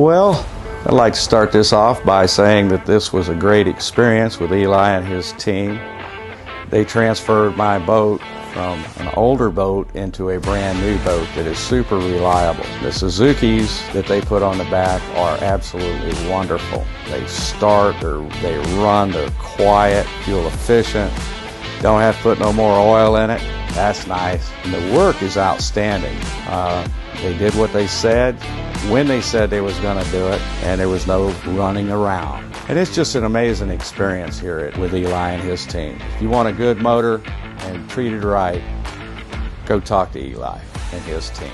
Well, I'd like to start this off by saying that this was a great experience with Eli and his team. They transferred my boat from an older boat into a brand new boat that is super reliable. The Suzukis that they put on the back are absolutely wonderful. They start, they run, they're quiet, fuel efficient, don't have to put no more oil in it. That's nice. And the work is outstanding. They did what they said, when they said they was going to do it, and there was no running around. And it's just an amazing experience here with Eli and his team. If you want a good motor and treated right, go talk to Eli and his team.